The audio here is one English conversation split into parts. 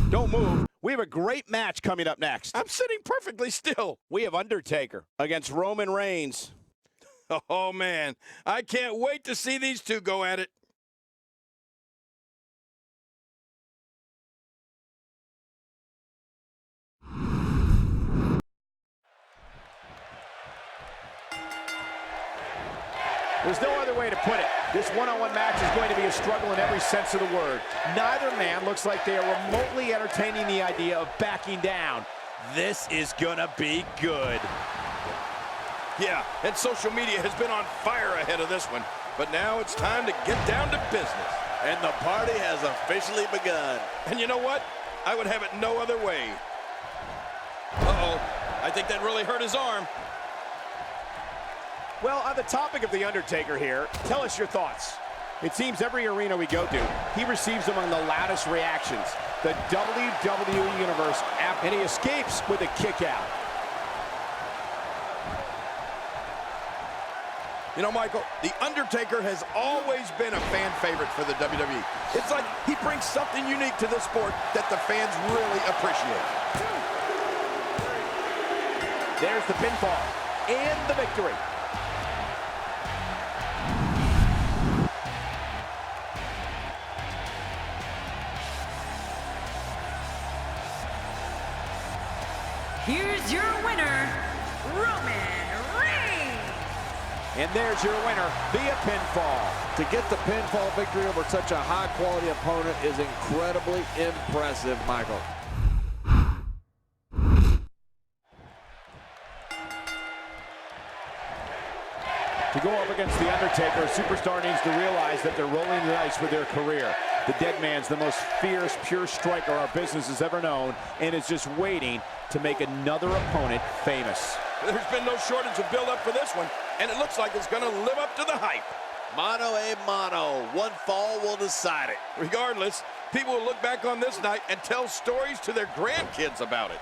Don't move. We have a great match coming up next. I'm sitting perfectly still. We have Undertaker against Roman Reigns. Oh, man. I can't wait to see these two go at it. There's no other way to put it. This one-on-one match is going to be a struggle in every sense of the word. Neither man looks like they are remotely entertaining the idea of backing down. This is gonna be good. Yeah, and social media has been on fire ahead of this one. But now it's time to get down to business. And the party has officially begun. And you know what? I would have it no other way. Uh-oh. I think that really hurt his arm. Well, on the topic of The Undertaker here, tell us your thoughts. It seems every arena we go to, he receives among the loudest reactions. The WWE Universe, and he escapes with a kick out. You know, Michael, The Undertaker has always been a fan favorite for the WWE. It's like he brings something unique to the sport that the fans really appreciate. There's the pinfall and the victory. Here's your winner, Roman Reigns. And there's your winner via pinfall. To get the pinfall victory over such a high-quality opponent is incredibly impressive, Michael. To go up against The Undertaker, a superstar needs to realize that they're rolling the dice with their career. The dead man's the most fierce, pure striker our business has ever known, and is just waiting to make another opponent famous. There's been no shortage of build-up for this one, and it looks like it's going to live up to the hype. Mano a mano. One fall will decide it. Regardless, people will look back on this night and tell stories to their grandkids about it.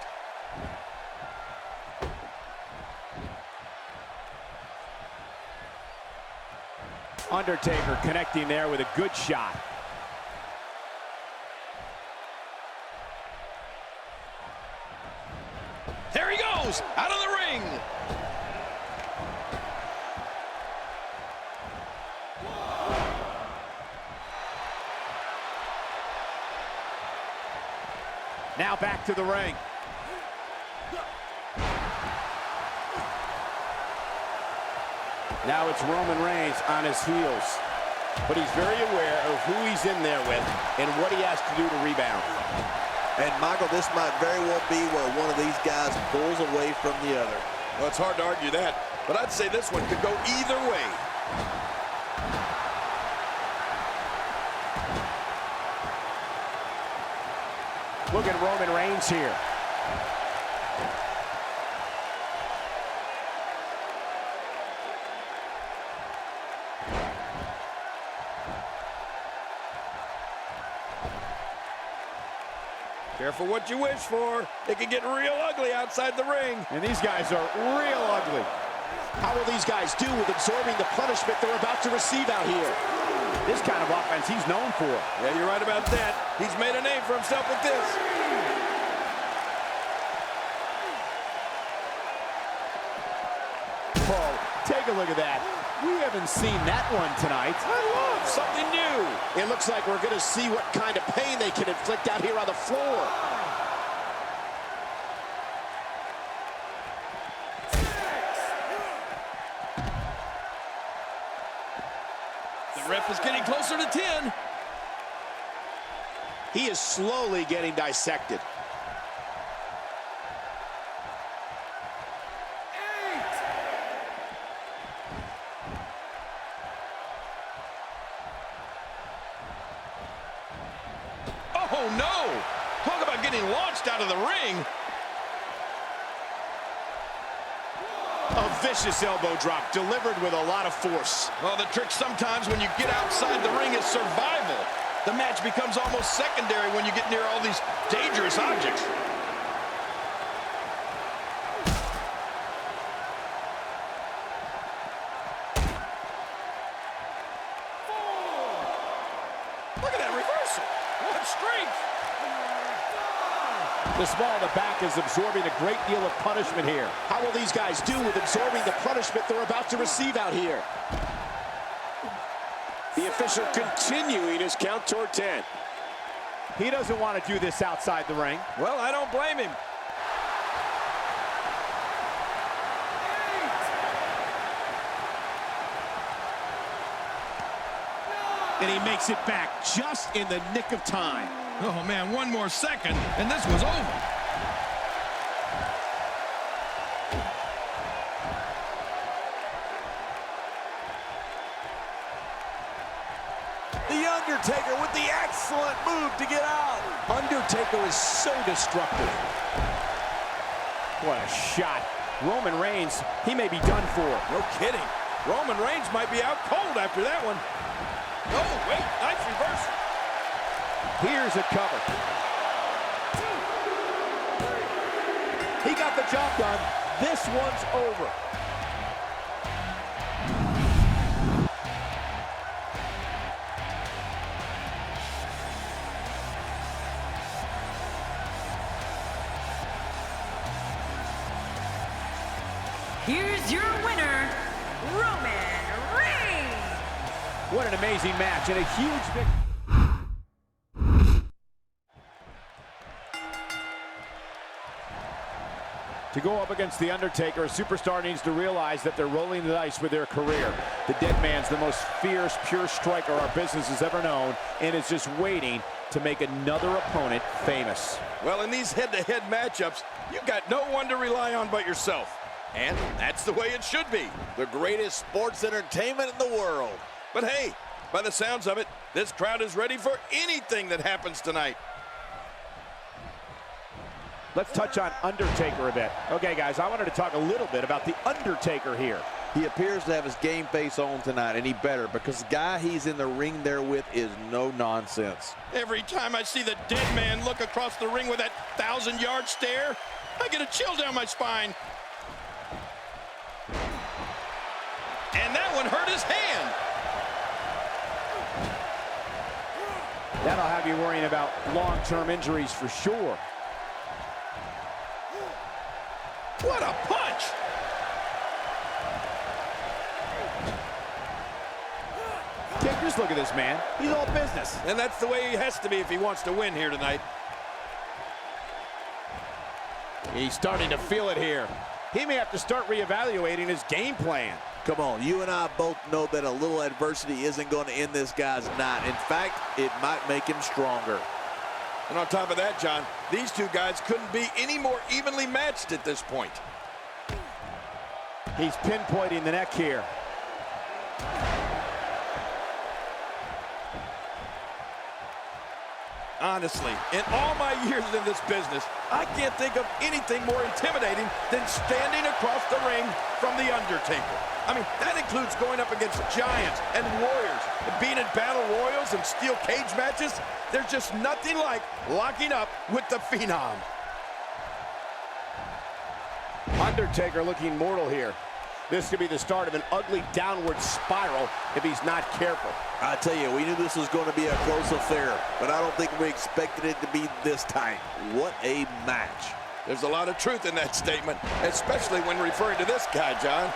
Undertaker connecting there with a good shot. There he goes, out of the ring. Now back to the ring. Now it's Roman Reigns on his heels. But he's very aware of who he's in there with and what he has to do to rebound. And, Michael, this might very well be where one of these guys pulls away from the other. Well, it's hard to argue that, but I'd say this one could go either way. Look at Roman Reigns here. Careful what you wish for. It can get real ugly outside the ring. And these guys are real ugly. How will these guys do with absorbing the punishment they're about to receive out here? This kind of offense he's known for. Yeah, you're right about that. He's made a name for himself with this. Oh, take a look at that. We haven't seen that one tonight. I love something new. It looks like we're going to see what kind of pain they can inflict out here on the floor. The ref is getting closer to 10. He is slowly getting dissected. Oh, no! Talk about getting launched out of the ring. A vicious elbow drop delivered with a lot of force. Well, the trick sometimes when you get outside the ring is survival. The match becomes almost secondary when you get near all these dangerous objects. Look at that reversal. What strength. The small in the back is absorbing a great deal of punishment here. How will these guys do with absorbing the punishment they're about to receive out here? The official continuing his count toward 10. He doesn't want to do this outside the ring. Well, I don't blame him. And he makes it back just in the nick of time. Oh, man, one more second, and this was over. The Undertaker with the excellent move to get out. Undertaker is so destructive. What a shot. Roman Reigns, he may be done for. No kidding. Roman Reigns might be out cold after that one. Oh, wait, nice reversal. Here's a cover. He got the job done. This one's over. Here's your winner, Roman Reigns. What an amazing match and a huge victory. To go up against The Undertaker, a superstar needs to realize that they're rolling the dice with their career. The dead man's the most fierce, pure striker our business has ever known and is just waiting to make another opponent famous. Well, in these head-to-head matchups, you've got no one to rely on but yourself. And that's the way it should be. The greatest sports entertainment in the world. But hey, by the sounds of it, this crowd is ready for anything that happens tonight. Let's touch on Undertaker a bit. Okay, guys, I wanted to talk a little bit about The Undertaker here. He appears to have his game face on tonight, and he better, because the guy he's in the ring there with is no nonsense. Every time I see the dead man look across the ring with that 1,000-yard stare, I get a chill down my spine. And that one hurt his hand. That'll have you worrying about long-term injuries for sure. What a punch! Take just look at this man. He's all business. And that's the way he has to be if he wants to win here tonight. He's starting to feel it here. He may have to start reevaluating his game plan. Come on, you and I both know that a little adversity isn't going to end this guy's night. In fact, it might make him stronger. And on top of that, John, these two guys couldn't be any more evenly matched at this point. He's pinpointing the neck here. Honestly, in all my years in this business, I can't think of anything more intimidating than standing across the ring from The Undertaker. I mean, that includes going up against giants and warriors, and being in battle royals and steel cage matches. There's just nothing like locking up with the Phenom. Undertaker looking mortal here. This could be the start of an ugly downward spiral if he's not careful. I tell you, we knew this was going to be a close affair, but I don't think we expected it to be this tight. What a match. There's a lot of truth in that statement, especially when referring to this guy, John.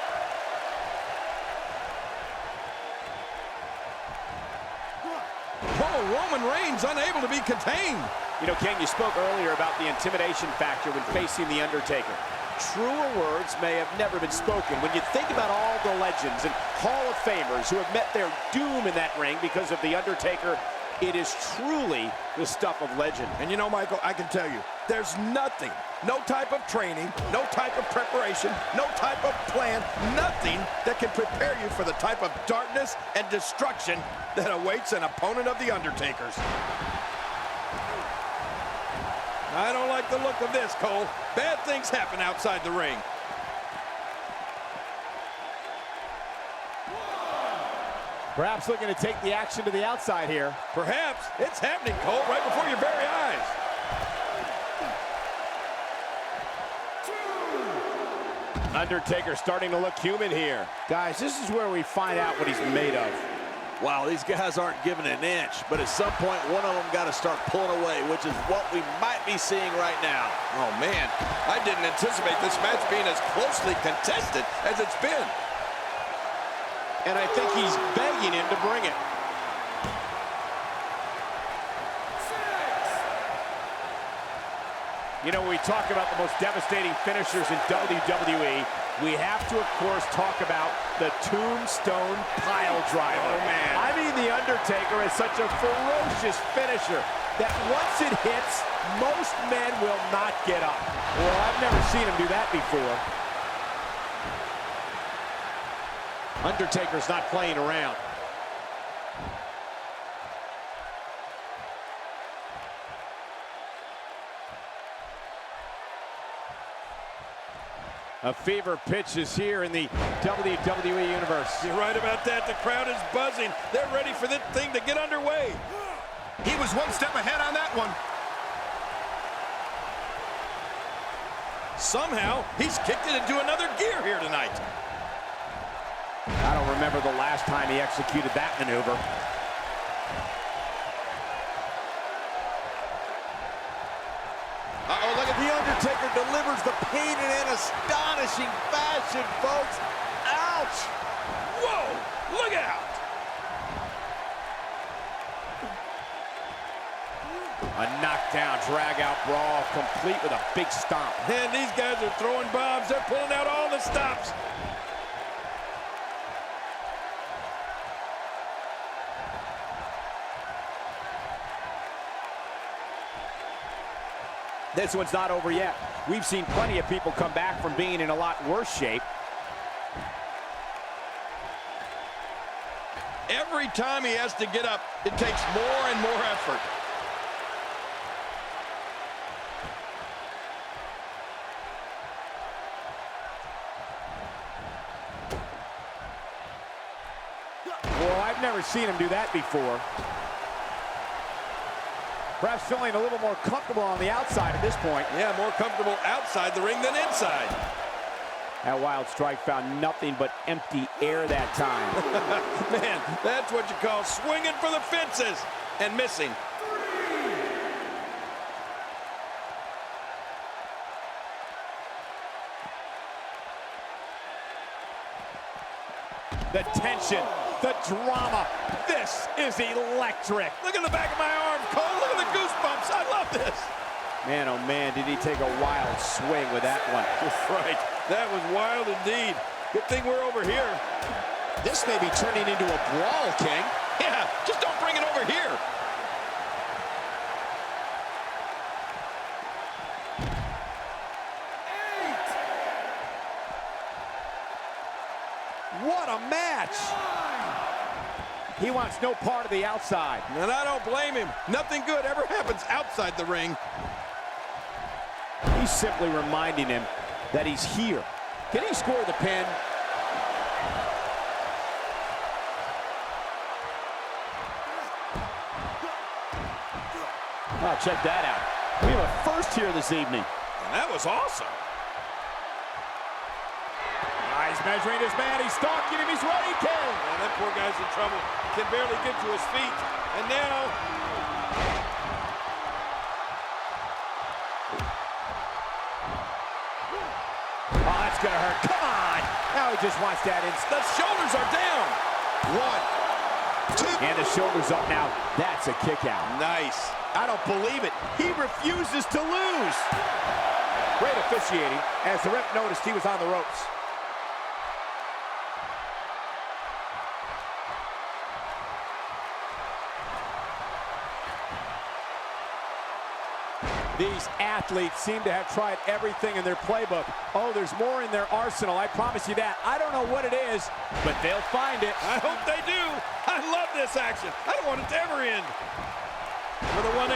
Oh, Roman Reigns unable to be contained. You know, Ken, you spoke earlier about the intimidation factor when facing The Undertaker. Truer words may have never been spoken when you think about all the legends and Hall of Famers who have met their doom in that ring because of The Undertaker. It is truly the stuff of legend. And you know, Michael, I can tell you, there's nothing, no type of training, no type of preparation, no type of plan, nothing that can prepare you for the type of darkness and destruction that awaits an opponent of The Undertaker's. I don't like the look of this, Cole. Bad things happen outside the ring. Perhaps looking to take the action to the outside here. Perhaps. It's happening, Cole, right before your very eyes. Undertaker starting to look human here. Guys, this is where we find out what he's made of. Wow, these guys aren't giving an inch, but at some point, one of them got to start pulling away, which is what we might be seeing right now. Oh, man, I didn't anticipate this match being as closely contested as it's been. And I think he's begging him to bring it. You know, we talk about the most devastating finishers in WWE. We have to, of course, talk about the Tombstone Pile Driver. Oh, man. I mean, The Undertaker is such a ferocious finisher that once it hits, most men will not get up. Well, I've never seen him do that before. Undertaker's not playing around. A fever pitch is here in the WWE Universe. You're right about that. The crowd is buzzing. They're ready for this thing to get underway. He was one step ahead on that one. Somehow, he's kicked it into another gear here tonight. I don't remember the last time he executed that maneuver. Uh-oh, look at The Undertaker delivers the pain in an astonishing fashion, folks. Ouch! Whoa, look out! A knockdown, drag-out brawl, complete with a big stomp. And these guys are throwing bombs. They're pulling out all the stops. This one's not over yet. We've seen plenty of people come back from being in a lot worse shape. Every time he has to get up, it takes more and more effort. Well, I've never seen him do that before. Perhaps feeling a little more comfortable on the outside at this point. Yeah, more comfortable outside the ring than inside. That wild strike found nothing but empty air that time. Man, that's what you call swinging for the fences and missing. The tension, the drama. This is electric. Look at the back of my arm, Cole. Look at the goosebumps. I love this. Man, oh man, did he take a wild swing with that one. Right. That was wild indeed. Good thing we're over here. This may be turning into a brawl, King. Yeah, just don't bring it over here. What a match! He wants no part of the outside. And I don't blame him. Nothing good ever happens outside the ring. He's simply reminding him that he's here. Can he score the pin? Oh, check that out. We have a first here this evening. And that was awesome. He's measuring his man. He's stalking him. He's ready, King. Man, that poor guy's in trouble. Can barely get to his feet. And now... Oh, that's going to hurt. Come on. Now he just wants that instant. The shoulders are down. 1, 2. And the shoulders up now. That's a kick out. Nice. I don't believe it. He refuses to lose. Great officiating as the ref noticed he was on the ropes. These athletes seem to have tried everything in their playbook. Oh, there's more in their arsenal, I promise you that. I don't know what it is, but they'll find it. I hope they do. I love this action. I don't want it to ever end. For the 180,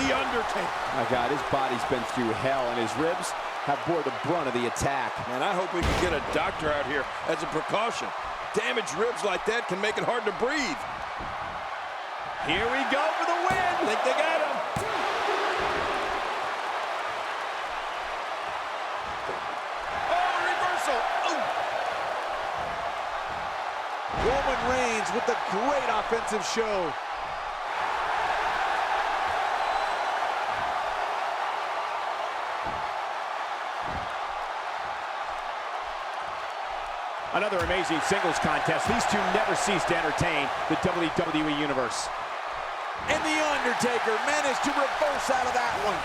The Undertaker. My God, his body's been through hell, and his ribs have bore the brunt of the attack. Man, I hope we can get a doctor out here as a precaution. Damaged ribs like that can make it hard to breathe. Here we go for the win. I think they got him. Roman Reigns with a great offensive show. Another amazing singles contest. These two never cease to entertain the WWE Universe. And The Undertaker managed to reverse out of that one.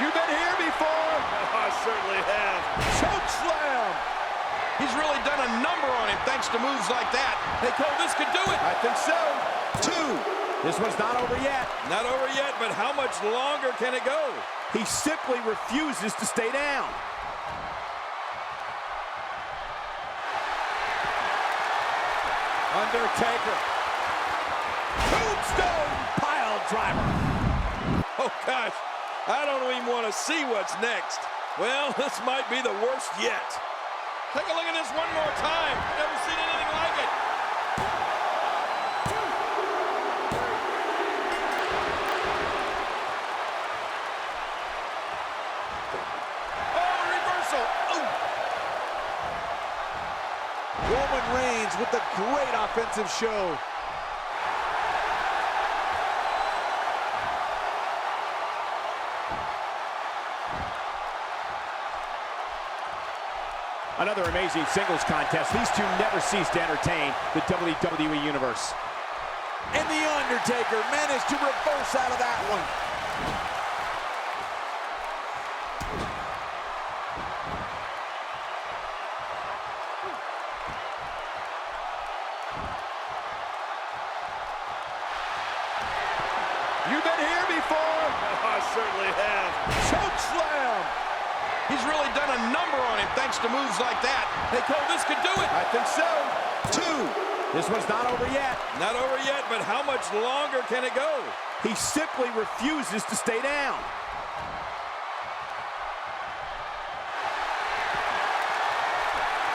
You've been here before. I certainly have. Choke slam. He's really done a number on him thanks to moves like that. Hey, Cole, this could do it. I think so. 2. This one's not over yet. Not over yet, but how much longer can it go? He simply refuses to stay down. Undertaker. Tombstone pile driver. Oh, gosh, I don't even want to see what's next. Well, this might be the worst yet. Take a look at this one more time. Never seen anything like it. Oh, reversal. Oh. Roman Reigns with a great offensive show. Another amazing singles contest. These two never cease to entertain the WWE Universe. And The Undertaker managed to reverse out of that one. You've been here before. I certainly have. Choke slam. He's really done a number on him thanks to moves like that. Hey, Cole, this could do it. I think so. 2. This one's not over yet. Not over yet, but how much longer can it go? He simply refuses to stay down.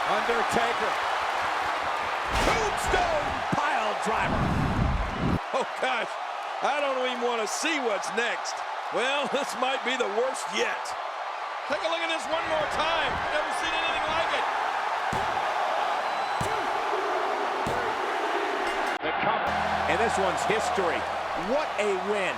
Undertaker. Tombstone pile driver. Oh, gosh, I don't even want to see what's next. Well, this might be the worst yet. Take a look at this one more time. Never seen anything like it. The cover. And this one's history. What a win.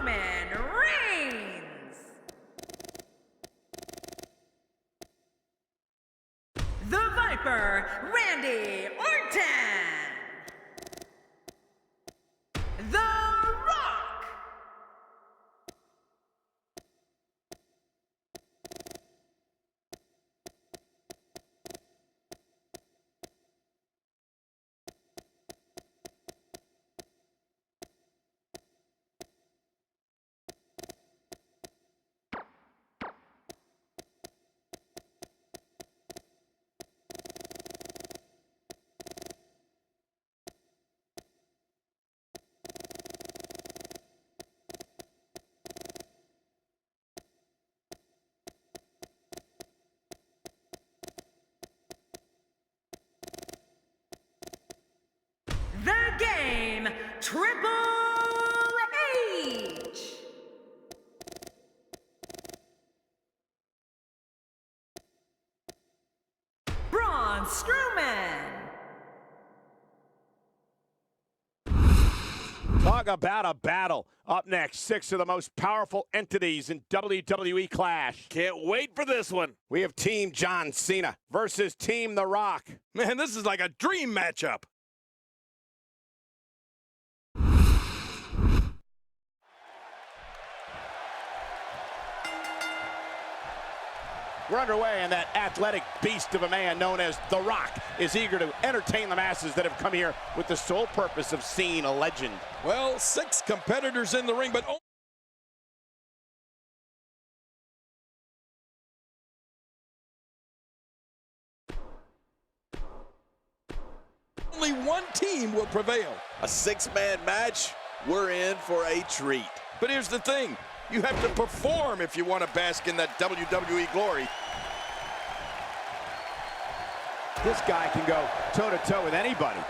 Roman Reigns. The Viper, Randy Orton. The Rock. The Game, Triple H. Braun Strowman. Talk about a battle. Up next, 6 of the most powerful entities in WWE Clash. Can't wait for this one. We have Team John Cena versus Team The Rock. Man, this is like a dream matchup. We're underway, and that athletic beast of a man known as The Rock is eager to entertain the masses that have come here with the sole purpose of seeing a legend. Well, 6 competitors in the ring, but only one team will prevail. A 6-man match, we're in for a treat. But here's the thing. You have to perform if you want to bask in that WWE glory. This guy can go toe-to-toe with anybody.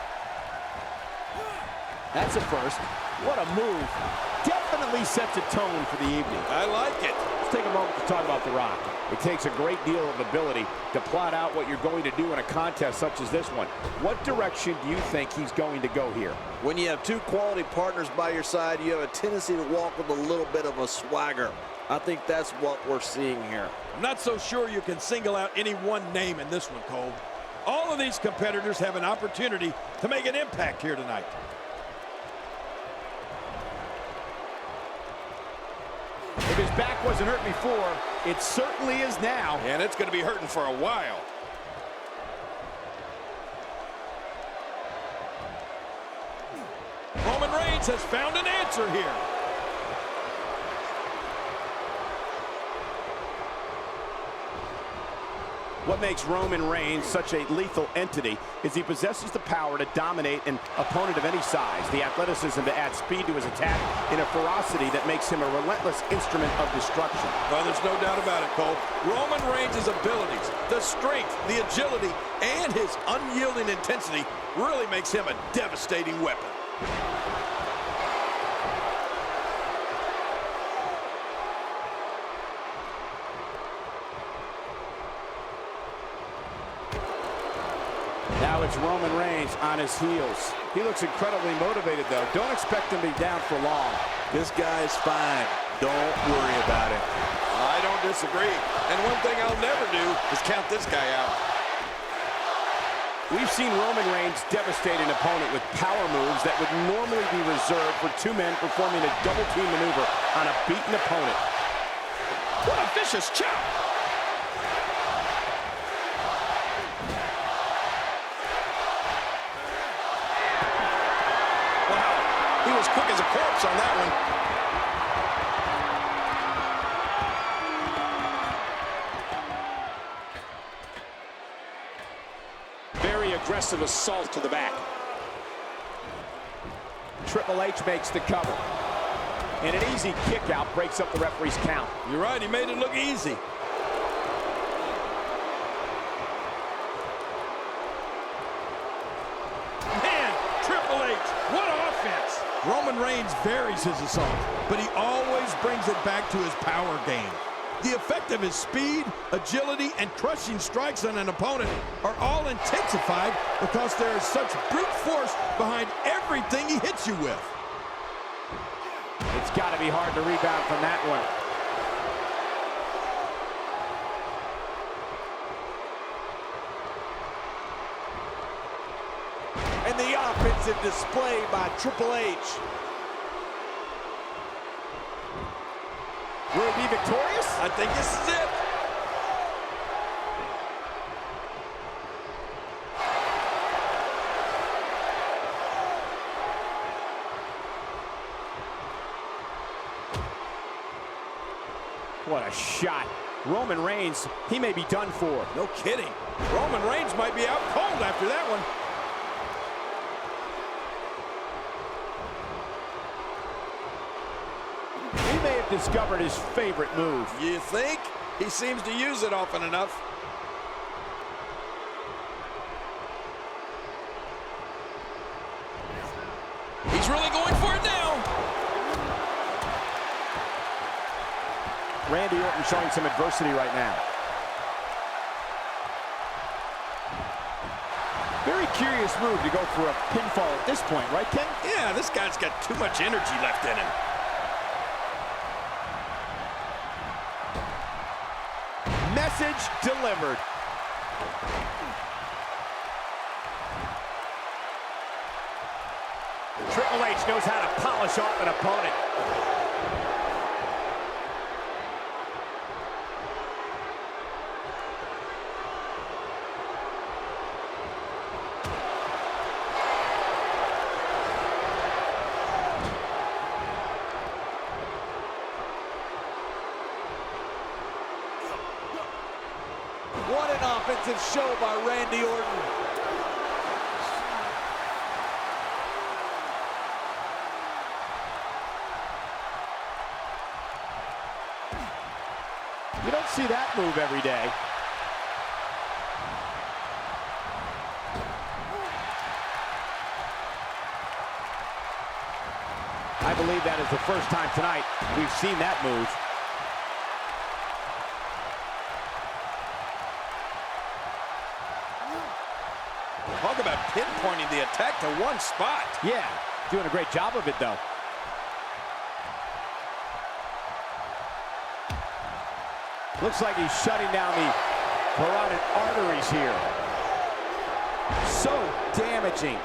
That's a first. What a move. Definitely sets a tone for the evening. I like it. Let's take a moment to talk about The Rock. It takes a great deal of ability to plot out what you're going to do in a contest such as this one. What direction do you think he's going to go here? When you have 2 quality partners by your side, you have a tendency to walk with a little bit of a swagger. I think that's what we're seeing here. I'm not so sure you can single out any one name in this one, Cole. All of these competitors have an opportunity to make an impact here tonight. If his back wasn't hurt before, it certainly is now. And it's going to be hurting for a while. Roman Reigns has found an answer here. What makes Roman Reigns such a lethal entity is he possesses the power to dominate an opponent of any size, the athleticism to add speed to his attack, and a ferocity that makes him a relentless instrument of destruction. Well, there's no doubt about it, Cole. Roman Reigns' abilities, the strength, the agility, and his unyielding intensity really makes him a devastating weapon. Now it's Roman Reigns on his heels. He looks incredibly motivated, though. Don't expect him to be down for long. This guy's fine. Don't worry about it. I don't disagree. And one thing I'll never do is count this guy out. We've seen Roman Reigns devastate an opponent with power moves that would normally be reserved for 2 men performing a double-team maneuver on a beaten opponent. What a vicious chop! He was quick as a corpse on that one. Very aggressive assault to the back. Triple H makes the cover. And an easy kick out breaks up the referee's count. You're right, he made it look easy. Man, Triple H, what offense! Roman Reigns varies his assault, but he always brings it back to his power game. The effect of his speed, agility, and crushing strikes on an opponent are all intensified because there is such brute force behind everything he hits you with. It's It's got to be hard to rebound from that one. And the offensive display by Triple H. Will he be victorious? I think this is it. What a shot. Roman Reigns, he may be done for. No kidding. Roman Reigns might be out cold after that one. He may have discovered his favorite move. You think? He seems to use it often enough. He's really going for it now. Randy Orton showing some adversity right now. Very curious move to go for a pinfall at this point, right, Ken? Yeah, this guy's got too much energy left in him. Message delivered. Triple H knows how to polish off an opponent. What an offensive show by Randy Orton. You don't see that move every day. I believe that is the first time tonight we've seen that move. Talk about pinpointing the attack to one spot. Yeah, doing a great job of it, though. Looks like he's shutting down the carotid arteries here. So damaging.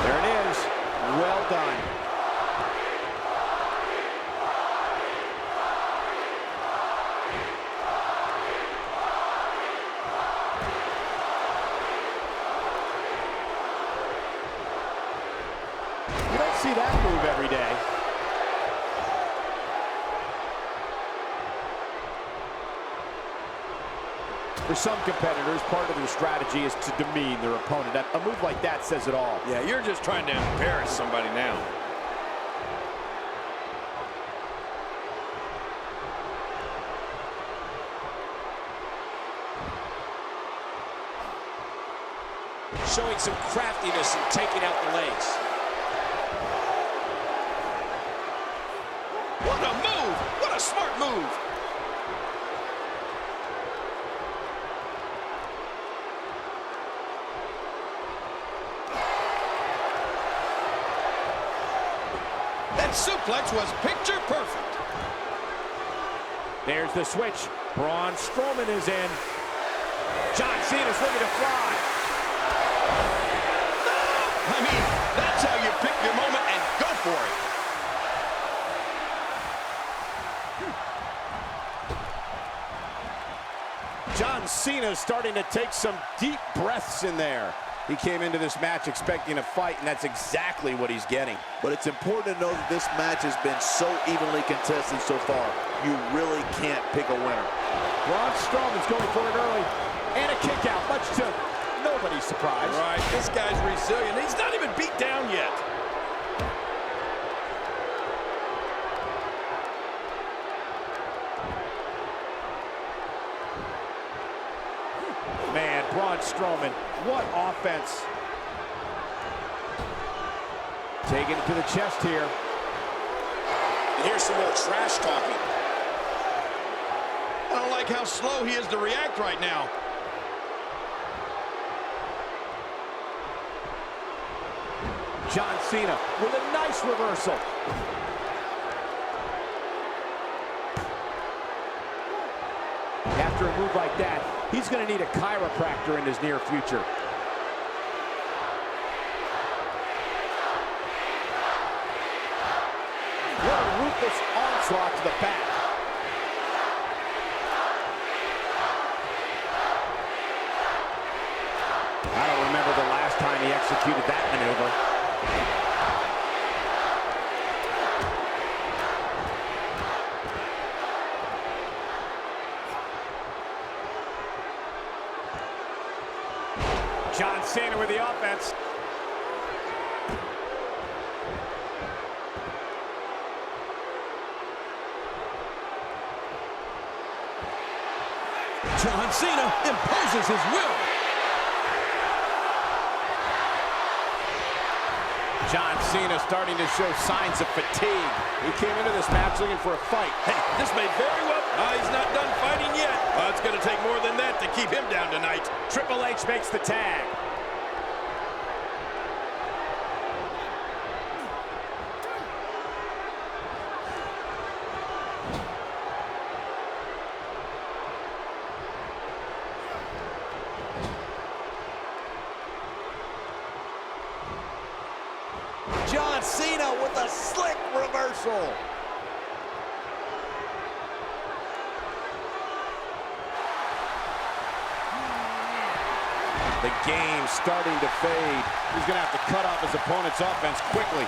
There it is. Well done. You don't see that move every day. For some competitors, part of their strategy is to demean their opponent. A move like that says it all. Yeah, you're just trying to embarrass somebody now. Showing some craftiness and taking out the legs. What a move! What a smart move! That suplex was picture perfect. There's the switch. Braun Strowman is in. John Cena's looking to fly. I mean, that's how you pick your moment and go for it. John Cena starting to take some deep breaths in there. He came into this match expecting a fight, and that's exactly what he's getting. But it's important to know that this match has been so evenly contested so far. You really can't pick a winner. Braun Strowman's going for it early. And a kick out, much to nobody's surprise. Right, this guy's resilient. He's not even beat down yet. Man, Braun Strowman, what offense. Taking it to the chest here. And here's some more trash talking. I don't like how slow he is to react right now. John Cena with a nice reversal. After a move like that, he's going to need a chiropractor in his near future. What a ruthless onslaught to the back. I don't remember the last time he executed that maneuver. John Cena with the offense. John Cena imposes his will. John Cena starting to show signs of fatigue. He came into this match looking for a fight. Hey, this may very well... he's not done fighting yet. It's going to take more than that to keep him down tonight. Triple H makes the tag. John Cena with a slick reversal. The game starting to fade. He's going to have to cut off his opponent's offense quickly.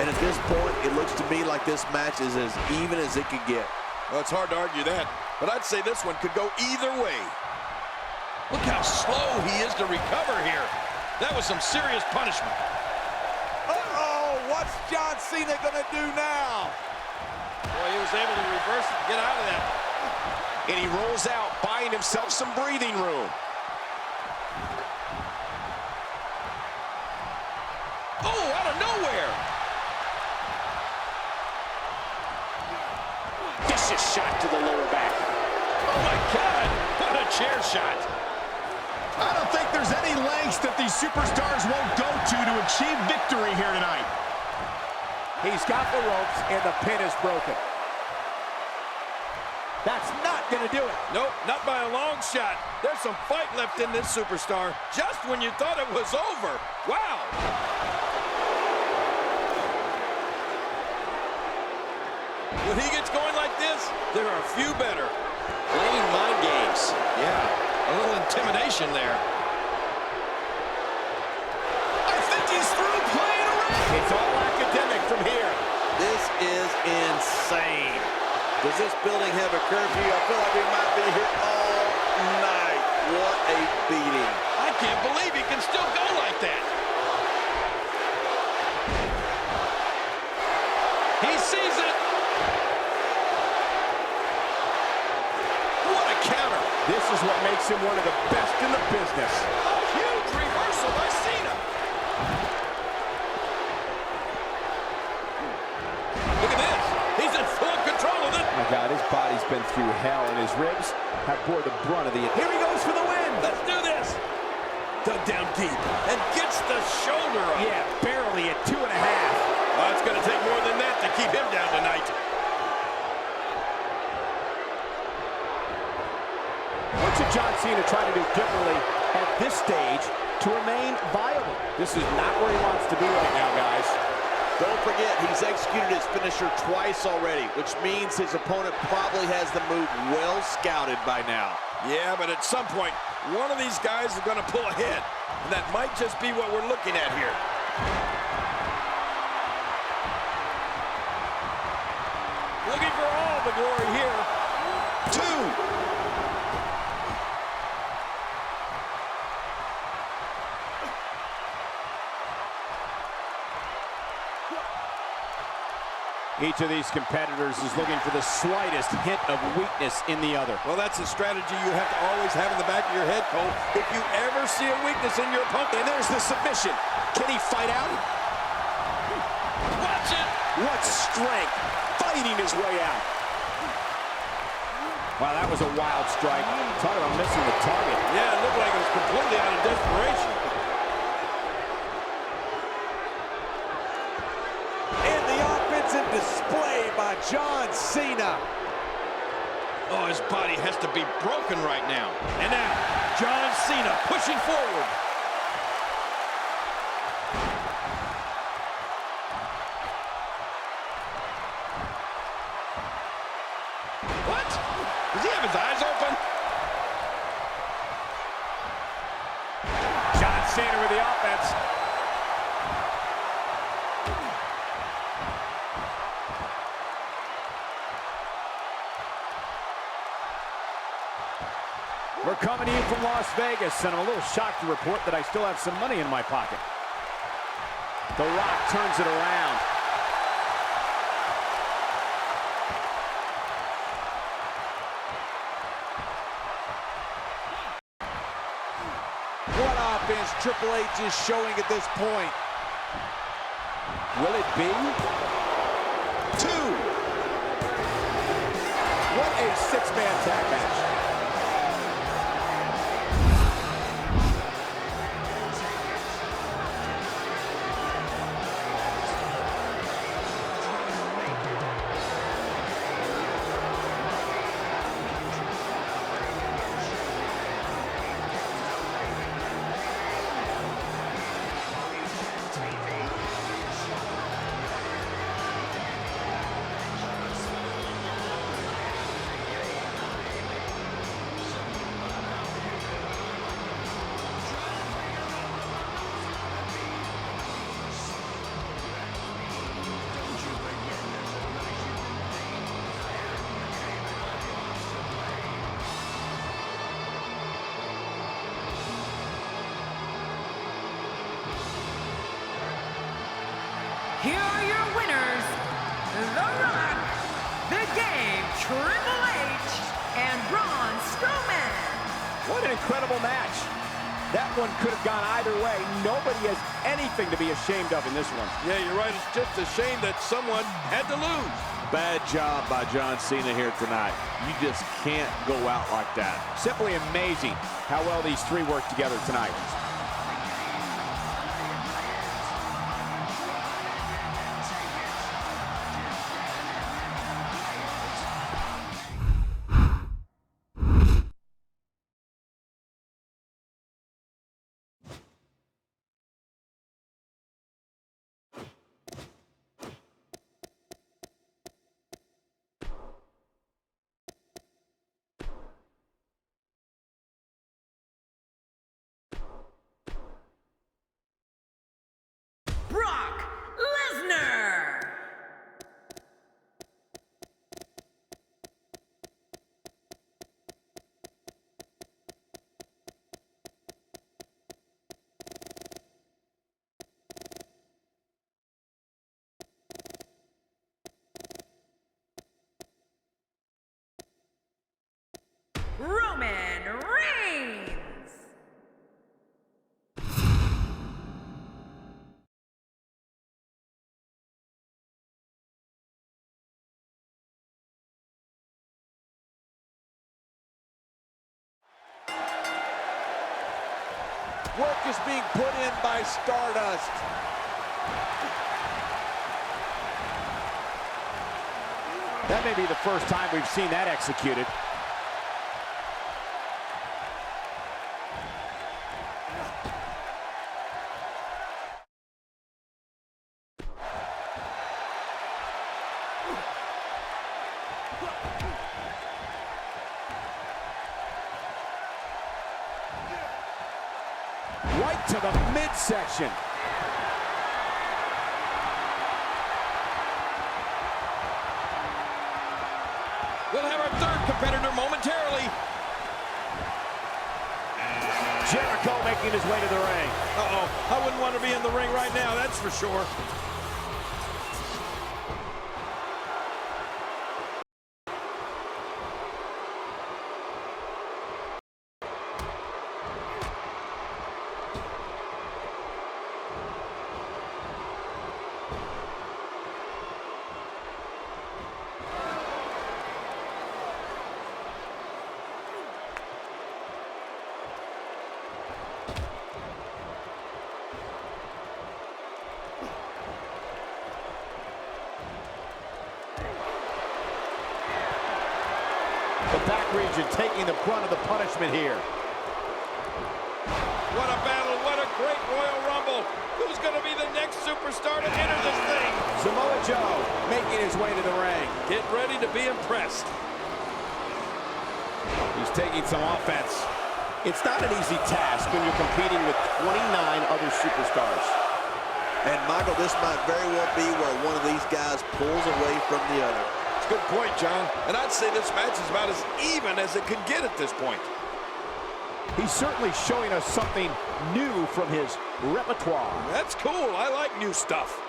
And at this point, it looks to me like this match is as even as it could get. Well, it's hard to argue that, but I'd say this one could go either way. Look how slow he is to recover here. That was some serious punishment. Uh-oh, what's John Cena gonna do now? Boy, he was able to reverse it to get out of that. And he rolls out, buying himself some breathing room. Oh, out of nowhere. Vicious shot to the lower back. Oh, my God. What a chair shot. I don't think there's any lengths that these superstars won't go to achieve victory here tonight. He's got the ropes, and the pin is broken. That's not going to do it. Nope, not by a long shot. There's some fight left in this superstar, just when you thought it was over. Wow. When he gets going like this, there are a few better. Playing mind games. Yeah, a little intimidation there. I think he's through playing around. It's all academic from here. This is insane. Does this building have a curfew? I feel like we might be here all night. What a beating. I can't believe he can still go like that. He sees it. What a counter. This is what makes him one of the best in the business. A huge reversal by Cena. Look at this. He's in full control of it. Oh my God, his body's been through hell, and his ribs have bore the brunt of the... Here he goes for the win! Let's do this. Dug down deep and gets the shoulder up. Yeah, barely at 2.5. It's going to take more than that to keep him down tonight. What should John Cena try to do differently at this stage to remain viable? This is not where he wants to be right now, guys. Don't forget, he's executed his finisher twice already, which means his opponent probably has the move well scouted by now. Yeah, but at some point, one of these guys is going to pull ahead. And that might just be what we're looking at here. Looking for all the glory here. 2. Each of these competitors is looking for the slightest hint of weakness in the other. Well, that's a strategy you have to always have in the back of your head, Cole. If you ever see a weakness in your opponent, And there's the submission. Can he fight out? watch it. What strength, fighting his way out. Wow, that was a wild strike. Talk about missing the target. Yeah, it looked like it was completely out of desperation. And the offensive display by John Cena. Oh, his body has to be broken right now. And now, John Cena pushing forward. What? Does he have his eyes open? John Cena with the offense. We're coming to you from Las Vegas, and I'm a little shocked to report that I still have some money in my pocket. The Rock turns it around. What offense Triple H is showing at this point? Will it be? 2. What a six-man tag match. Here are your winners, The Rock, The Game, Triple H, and Braun Strowman. What an incredible match. That one could have gone either way. Nobody has anything to be ashamed of in this one. Yeah, you're right. It's just a shame that someone had to lose. Bad job by John Cena here tonight. You just can't go out like that. Simply amazing how well these three work together tonight. Brock Lesnar. Roman Reigns. Work is being put in by Stardust. That may be the first time we've seen that executed. Right to the midsection. We'll have our third competitor momentarily. Jericho making his way to the ring. Uh-oh. I wouldn't want to be in the ring right now, that's for sure. and taking the brunt of the punishment here. What a battle, what a great Royal Rumble. Who's going to be the next superstar to enter this thing? Samoa Joe making his way to the ring. Get ready to be impressed. He's taking some offense. It's not an easy task when you're competing with 29 other superstars. And Michael, this might very well be where one of these guys pulls away from the other. It's a good point, John. And I'd say this match is about as even as it could get at this point. He's certainly showing us something new from his repertoire. That's cool. I like new stuff.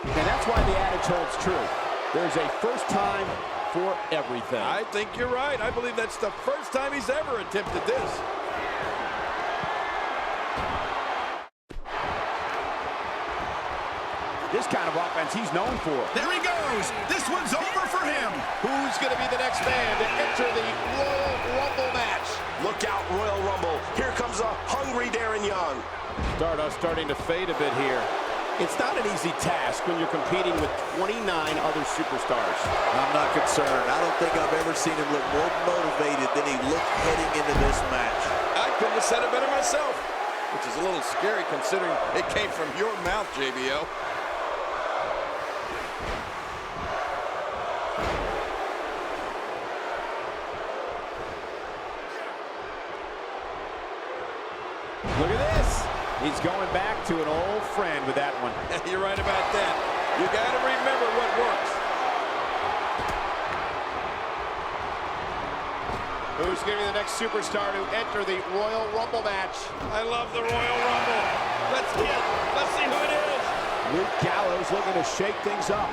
And that's why the adage holds true. There's a first time for everything. I think you're right. I believe that's the first time he's ever attempted this. This kind of offense he's known for. There he goes. This one's over for him. Who's going to be the next man to enter the Royal Rumble match? Look out, Royal Rumble. Here comes a hungry Darren Young. Stardust starting to fade a bit here. It's not an easy task when you're competing with 29 other superstars. I'm not concerned. I don't think I've ever seen him look more motivated than he looked heading into this match. I couldn't have said it better myself, which is a little scary considering it came from your mouth, JBL. Look at this. He's going back to an old friend with that one. You're right about that. You got to remember what works. Who's going to be the next superstar to enter the Royal Rumble match? I love the Royal Rumble. Let's see who it is. Luke Gallows looking to shake things up.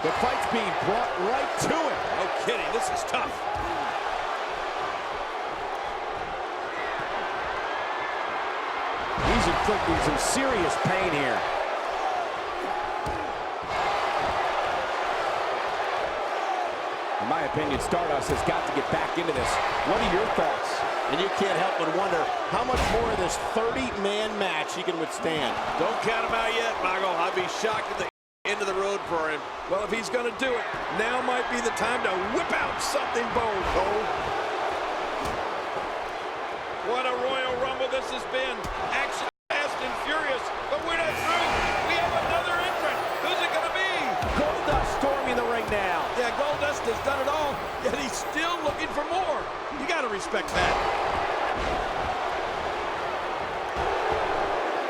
The fight's being brought right to him. No kidding, this is tough. He's inflicting some serious pain here. In my opinion, Stardust has got to get back into this. What are your thoughts? And you can't help but wonder how much more of this 30-man match he can withstand. Don't count him out yet, Michael. I'd be shocked at the end of the road for him. Well, if he's going to do it, now might be the time to whip out something bold, Cole. What a Royal Rumble this has been. Action fast and furious, but we're not through. We have another entrant. Who's it going to be? Goldust storming the ring now. Yeah, Goldust has done it all, yet he's still looking for more. You got to respect that.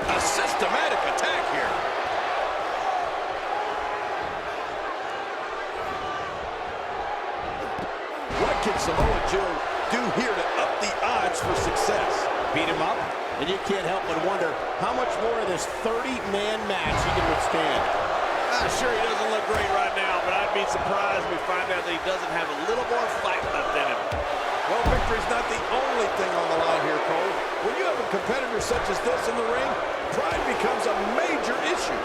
A systematic attack here. What can Samoa Joe do here to up the odds for success? Beat him up, and you can't help but wonder how much more of this 30-man match he can withstand. Sure, he doesn't look great right now, but I'd be surprised if we find out that he doesn't have a little more fight left in him. Well, victory's not the only thing on the line here, Cole. When you have a competitor such as this in the ring, pride becomes a major issue.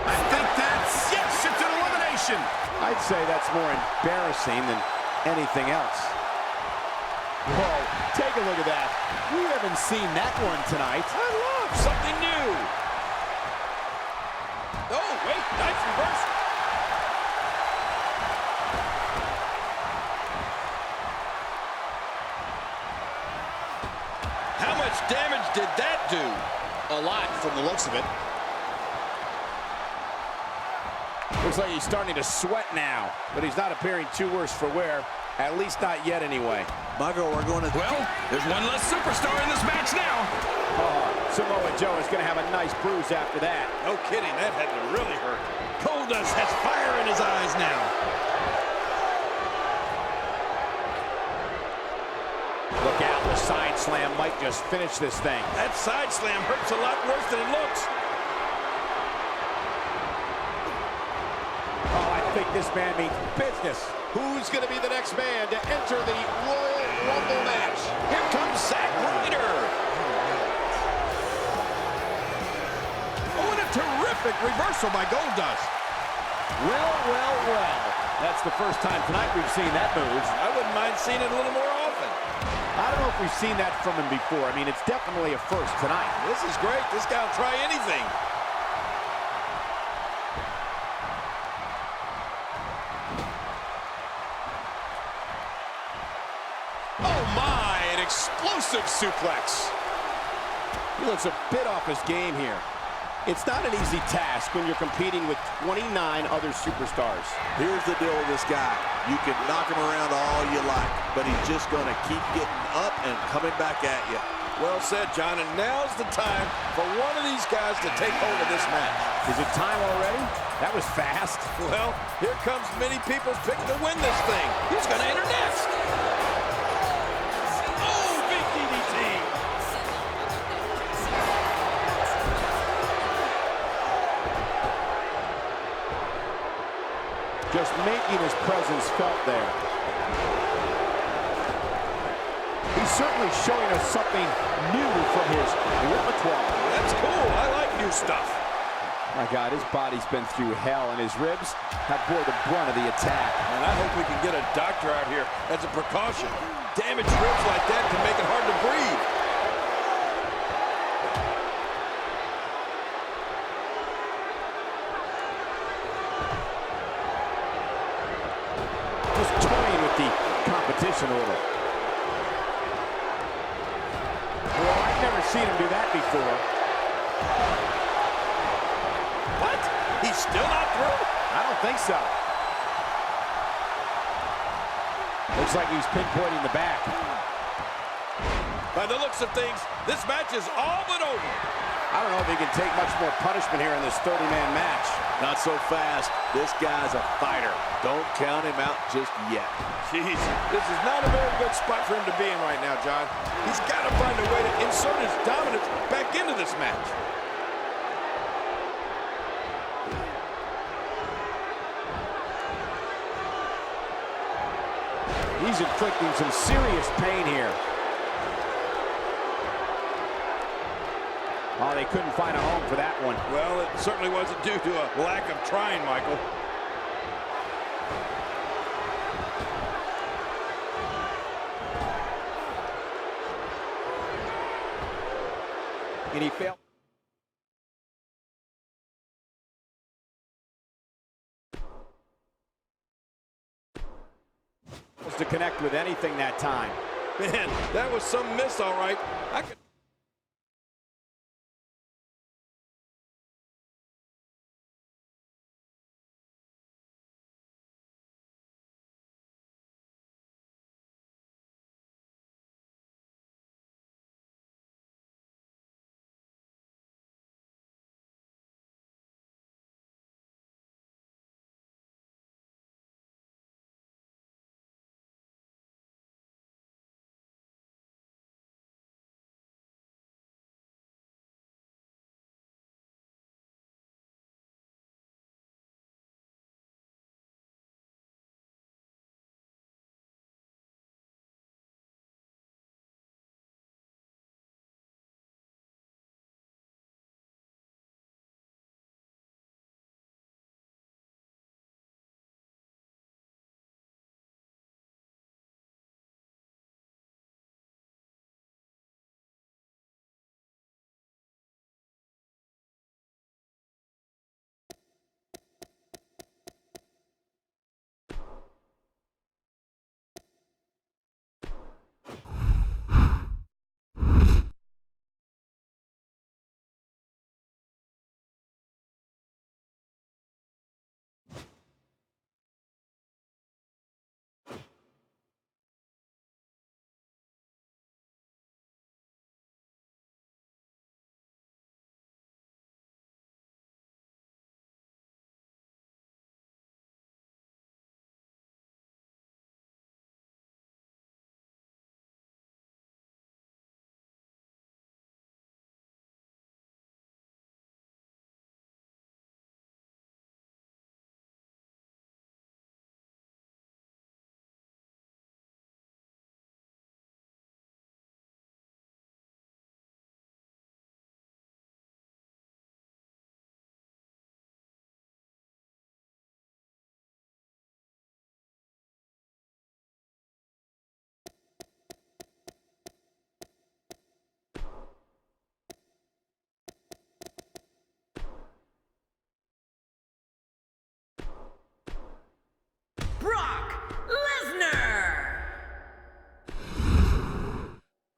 I think that's, yes, it's an elimination. I'd say that's more embarrassing than anything else. Whoa, take a look at that. We haven't seen that one tonight. I love something new. Oh, wait, nice reversal. How much damage did that do? A lot from the looks of it. Looks like he's starting to sweat now, but he's not appearing too worse for wear, at least not yet anyway. Michael, we're going to... Well, there's one less superstar in this match now. Oh, Samoa Joe is going to have a nice bruise after that. No kidding, that had to really hurt. Goldust has fire in his eyes now. Look out, the side slam might just finish this thing. That side slam hurts a lot worse than it looks. Oh, I think this man means business. Who's going to be the next man to enter the Royal Rumble match? Here comes Zack Ryder. Oh, and a terrific reversal by Goldust. Well, well, well. That's the first time tonight we've seen that move. I wouldn't mind seeing it a little more often. I don't know if we've seen that from him before. I mean, it's definitely a first tonight. This is great. This guy will try anything. massive suplex. He looks a bit off his game here. It's not an easy task when you're competing with 29 other superstars. Here's the deal with this guy. You can knock him around all you like, but he's just going to keep getting up and coming back at you. Well said, John, and now's the time for one of these guys to take hold of this match. Is it time already? That was fast. Well, here comes many people's pick to win this thing. Who's going to enter next? Oh, big DDT. Just making his presence felt there. He's certainly showing us something new from his repertoire. That's cool. I like new stuff. My God, his body's been through hell, and his ribs have bore the brunt of the attack. And I hope we can get a doctor out here as a precaution. Damaged ribs like that can make it hard to breathe. Just toying with the competition a little. Well, I've never seen him do that before. What? He's still not through? I don't think so. Looks like he's pinpointing the back. By the looks of things, this match is all but over. I don't know if he can take much more punishment here in this 30-man match. Not so fast. This guy's a fighter. Don't count him out just yet. Jeez, this is not a very good spot for him to be in right now, John. He's got to find a way to insert his dominance back into this match. He's inflicting some serious pain here. Oh, they couldn't find a home for that one. Well, it certainly wasn't due to a lack of trying, Michael. And he failed. To connect with anything that time. Man, that was some miss, all right. I could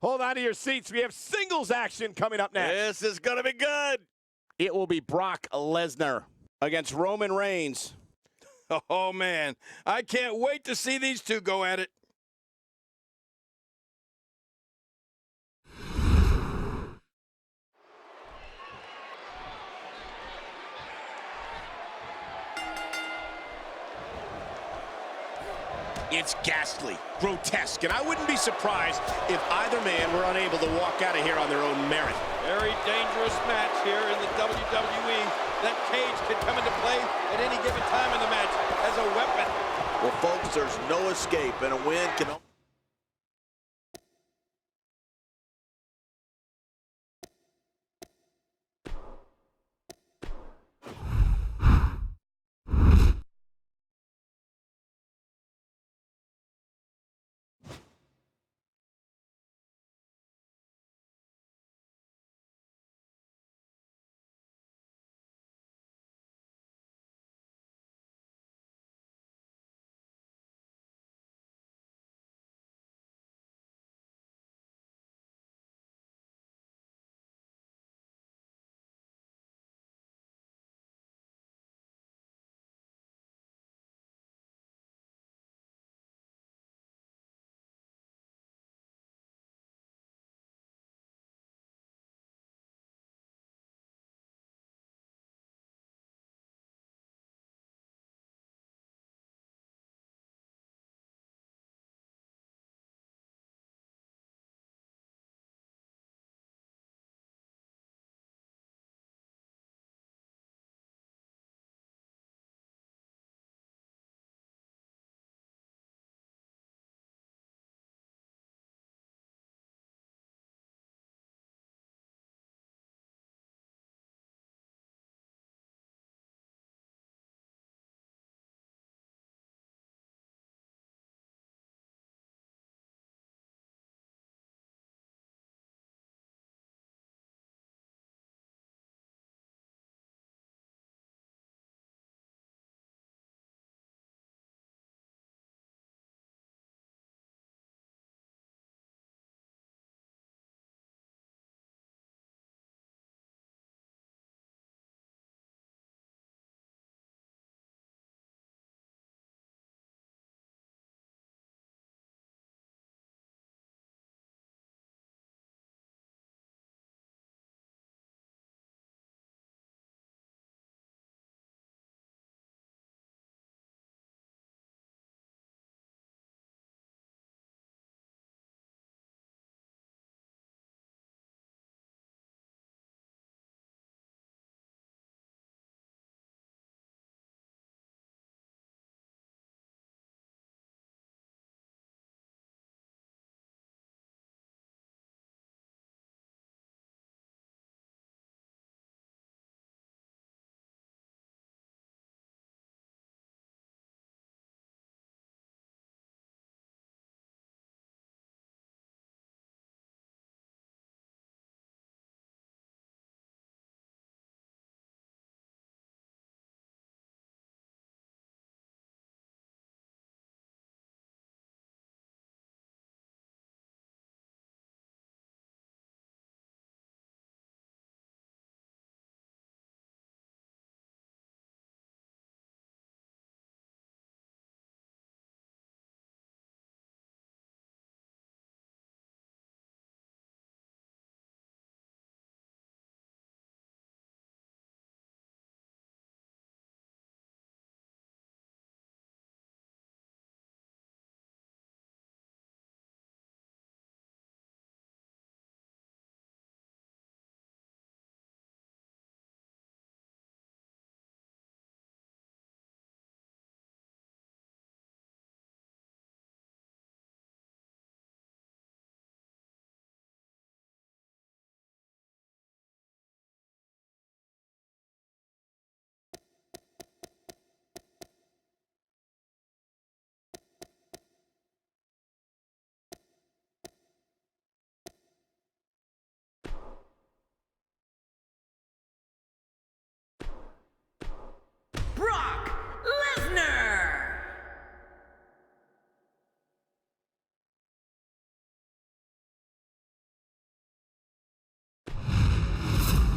Hold on to your seats. We have singles action coming up next. This is going to be good. It will be Brock Lesnar against Roman Reigns. Oh, man. I can't wait to see these two go at it. It's ghastly, grotesque, and I wouldn't be surprised if either man were unable to walk out of here on their own merit. Very dangerous match here in the WWE. That cage can come into play at any given time in the match as a weapon. Well, folks, there's no escape, and a win can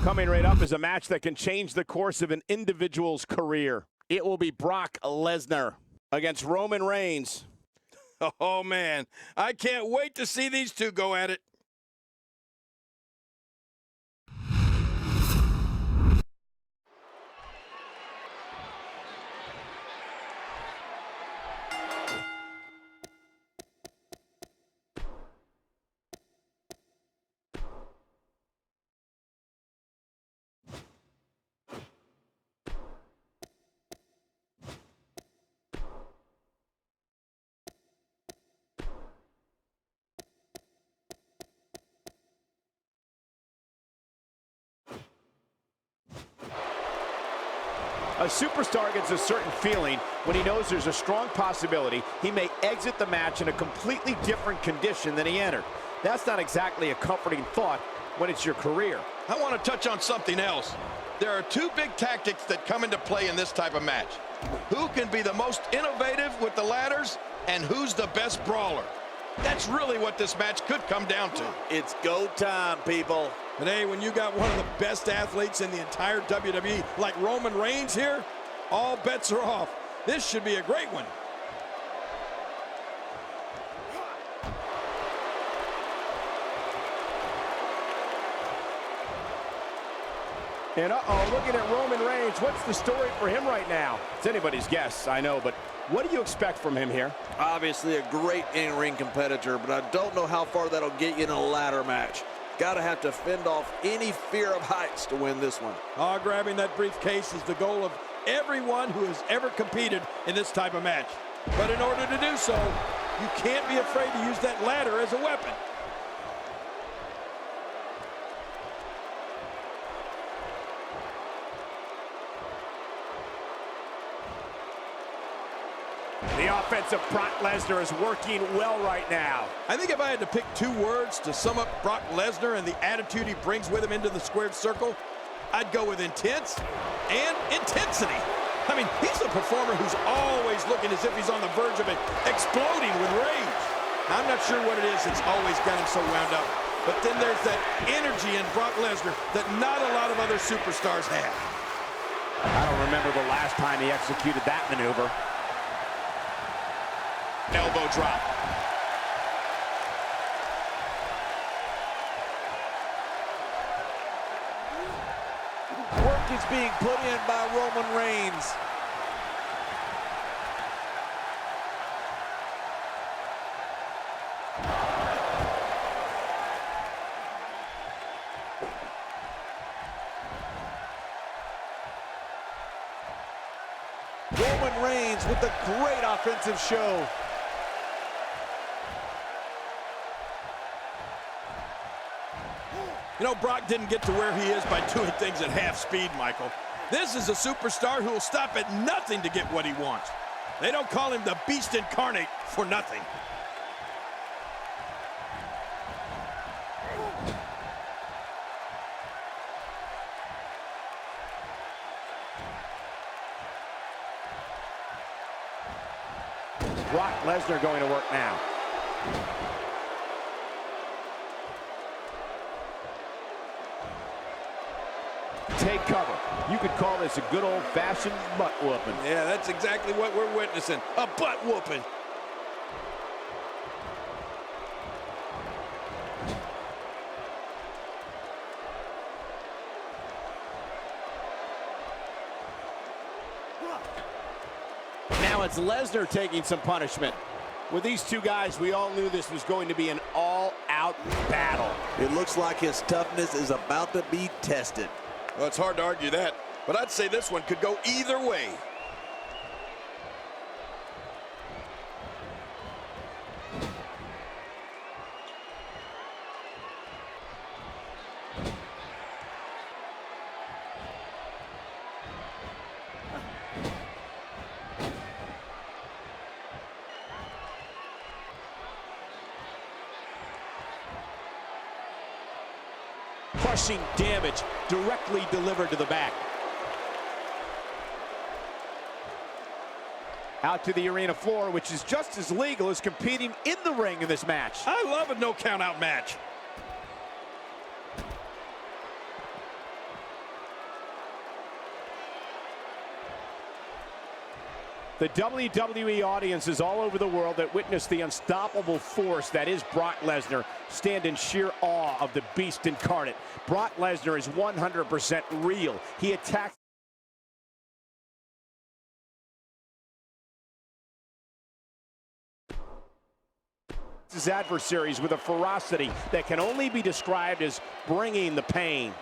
Coming right up is a match that can change the course of an individual's career. It will be Brock Lesnar against Roman Reigns. Oh, man. I can't wait to see these two go at it. A superstar gets a certain feeling when he knows there's a strong possibility he may exit the match in a completely different condition than he entered. That's not exactly a comforting thought when it's your career. I want to touch on something else. There are two big tactics that come into play in this type of match. Who can be the most innovative with the ladders, and who's the best brawler? That's really what this match could come down to. It's go time, people. But hey, when you got one of the best athletes in the entire WWE, like Roman Reigns here, all bets are off. This should be a great one. And looking at Roman Reigns, what's the story for him right now? It's anybody's guess, I know, but what do you expect from him here? Obviously a great in-ring competitor, but I don't know how far that'll get you in a ladder match. Gotta have to fend off any fear of heights to win this one. Grabbing that briefcase is the goal of everyone who has ever competed in this type of match. But in order to do so, you can't be afraid to use that ladder as a weapon. The offense of Brock Lesnar is working well right now. I think if I had to pick two words to sum up Brock Lesnar and the attitude he brings with him into the squared circle, I'd go with intense and intensity. I mean, he's a performer who's always looking as if he's on the verge of exploding with rage. Now, I'm not sure what it is that's always got him so wound up, but then there's that energy in Brock Lesnar that not a lot of other superstars have. I don't remember the last time he executed that maneuver. Elbow drop. Work is being put in by Roman Reigns. Roman Reigns with a great offensive show. You know, Brock didn't get to where he is by doing things at half speed, Michael. This is a superstar who will stop at nothing to get what he wants. They don't call him the Beast Incarnate for nothing. Brock Lesnar going to work now. Take cover. You could call this a good old-fashioned butt whooping. Yeah, that's exactly what we're witnessing. A butt whooping. Now it's Lesnar taking some punishment. With these two guys, we all knew this was going to be an all-out battle. It looks like his toughness is about to be tested. Well, it's hard to argue that, but I'd say this one could go either way. Crushing damage directly delivered to the back. Out to the arena floor, which is just as legal as competing in the ring in this match. I love a no count out match. The WWE audiences all over the world that witnessed the unstoppable force that is Brock Lesnar stand in sheer awe of the beast incarnate. Brock Lesnar is 100% real. He attacks his adversaries with a ferocity that can only be described as bringing the pain.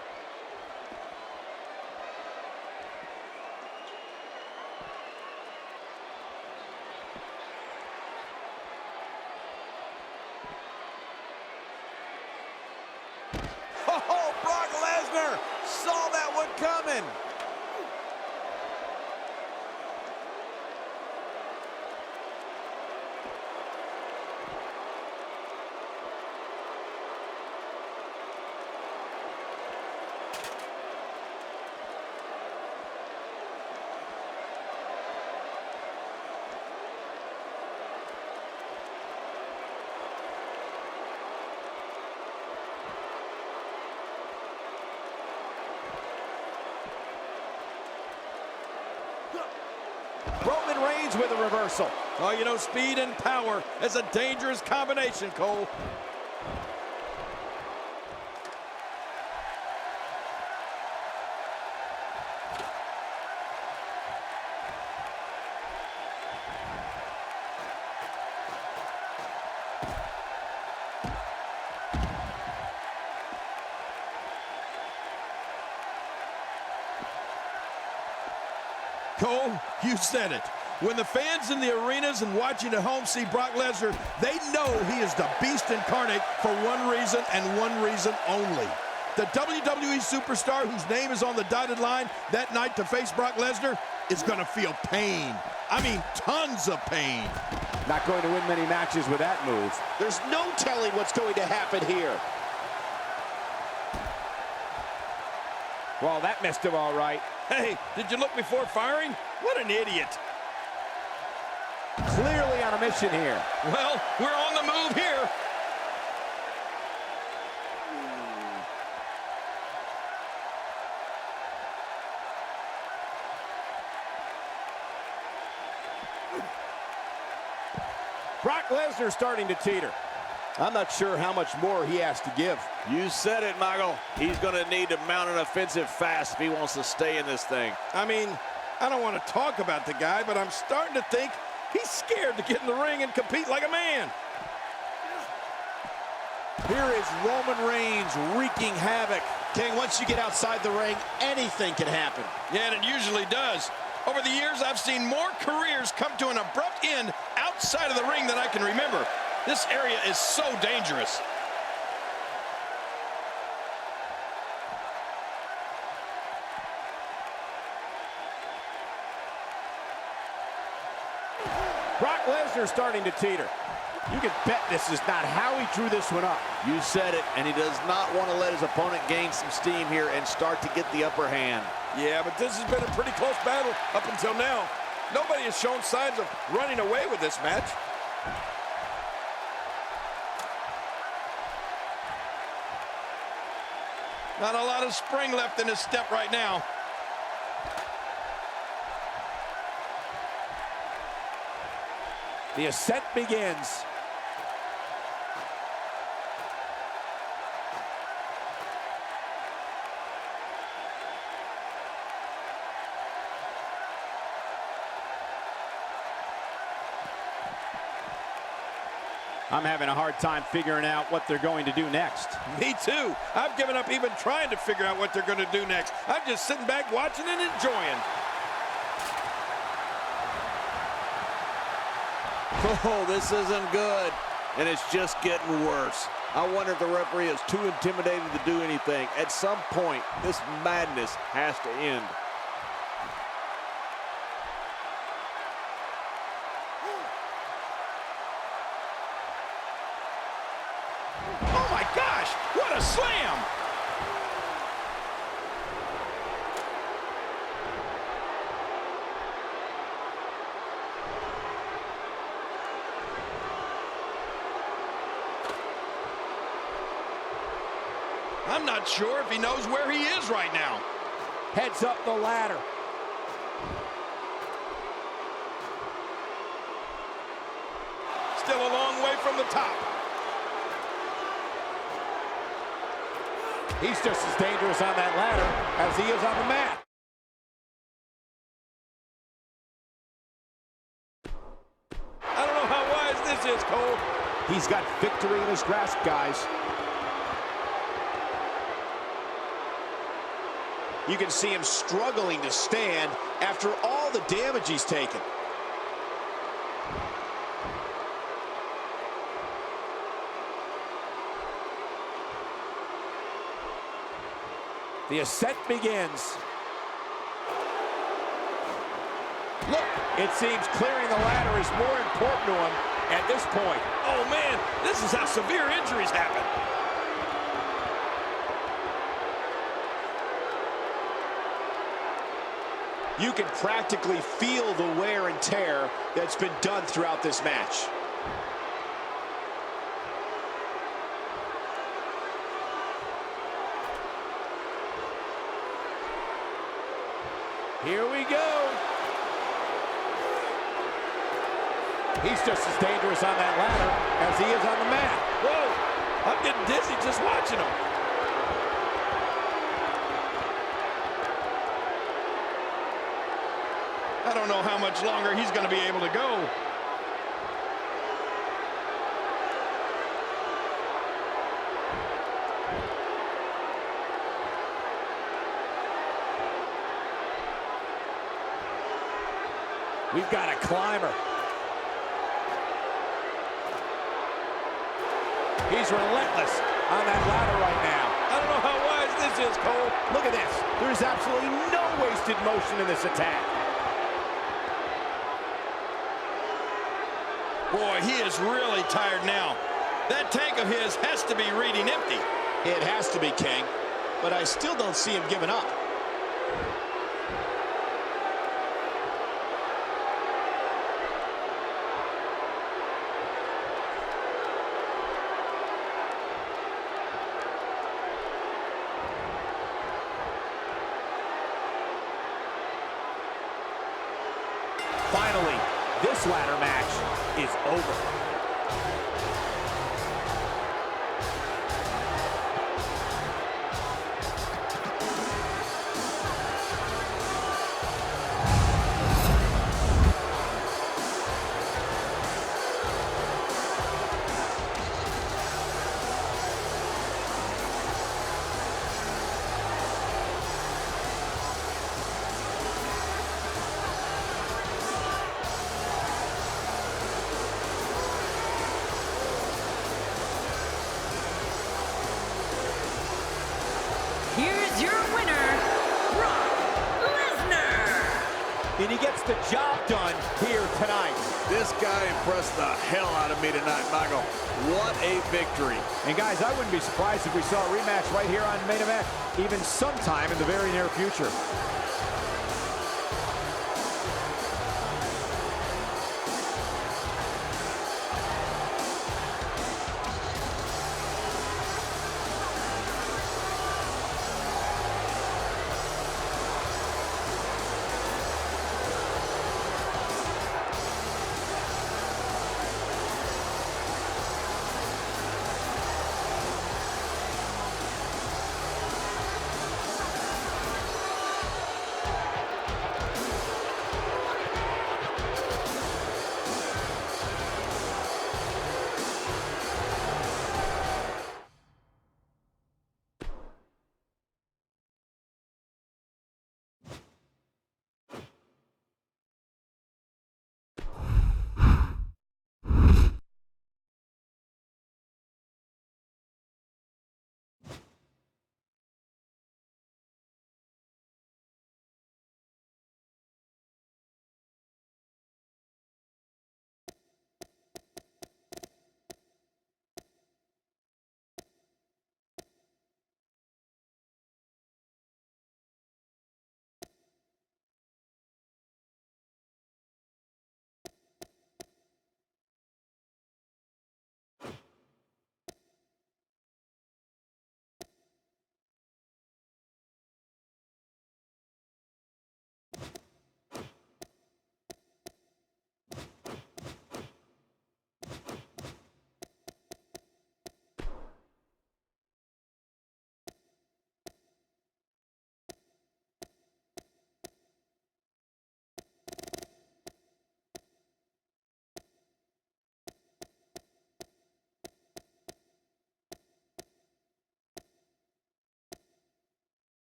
Oh, Brock Lesnar saw that one coming. Roman Reigns with a reversal. Oh, you know, speed and power is a dangerous combination, Cole. Cole, you said it. When the fans in the arenas and watching at home see Brock Lesnar, they know he is the beast incarnate for one reason and one reason only. The WWE superstar whose name is on the dotted line that night to face Brock Lesnar is going to feel pain. I mean, tons of pain. Not going to win many matches with that move. There's no telling what's going to happen here. Well, that missed him all right. Hey, did you look before firing? What an idiot. Clearly on a mission here. Well, we're on the move here. Brock Lesnar starting to teeter. I'm not sure how much more he has to give. You said it, Michael. He's going to need to mount an offensive fast if he wants to stay in this thing. I mean, I don't want to talk about the guy, but I'm starting to think he's scared to get in the ring and compete like a man. Here is Roman Reigns wreaking havoc. King, once you get outside the ring, anything can happen. Yeah, and it usually does. Over the years, I've seen more careers come to an abrupt end outside of the ring than I can remember. This area is so dangerous. Brock Lesnar starting to teeter. You can bet this is not how he drew this one up. You said it, and he does not want to let his opponent gain some steam here and start to get the upper hand. Yeah, but this has been a pretty close battle up until now. Nobody has shown signs of running away with this match. Not a lot of spring left in his step right now. The ascent begins. I'm having a hard time figuring out what they're going to do next. Me too. I've given up even trying to figure out what they're going to do next. I'm just sitting back watching and enjoying. Oh, this isn't good, and it's just getting worse. I wonder if the referee is too intimidated to do anything. At some point, this madness has to end. Oh my gosh, what a slam! I'm not sure if he knows where he is right now. Heads up the ladder. still a long way from the top. He's just as dangerous on that ladder as he is on the mat. I don't know how wise this is, Cole. He's got victory in his grasp, guys. You can see him struggling to stand after all the damage he's taken. The ascent begins. Look, it seems clearing the ladder is more important to him at this point. Oh, man, this is how severe injuries happen. You can practically feel the wear and tear that's been done throughout this match. Here we go. He's just as dangerous on that ladder as he is on the mat. Whoa, I'm getting dizzy just watching him. I don't know how much longer he's going to be able to go. We've got a climber. He's relentless on that ladder right now. I don't know how wise this is, Cole. Look at this. There's absolutely no wasted motion in this attack. Boy, he is really tired now. That tank of his has to be reading empty. It has to be, King, but I still don't see him giving up. Finally, this ladder match is over. Here's your winner, Brock Lesnar. And he gets the job done here tonight. This guy impressed the hell out of me tonight, Michael. What a victory. And guys, I wouldn't be surprised if we saw a rematch right here on Main Event, even sometime in the very near future.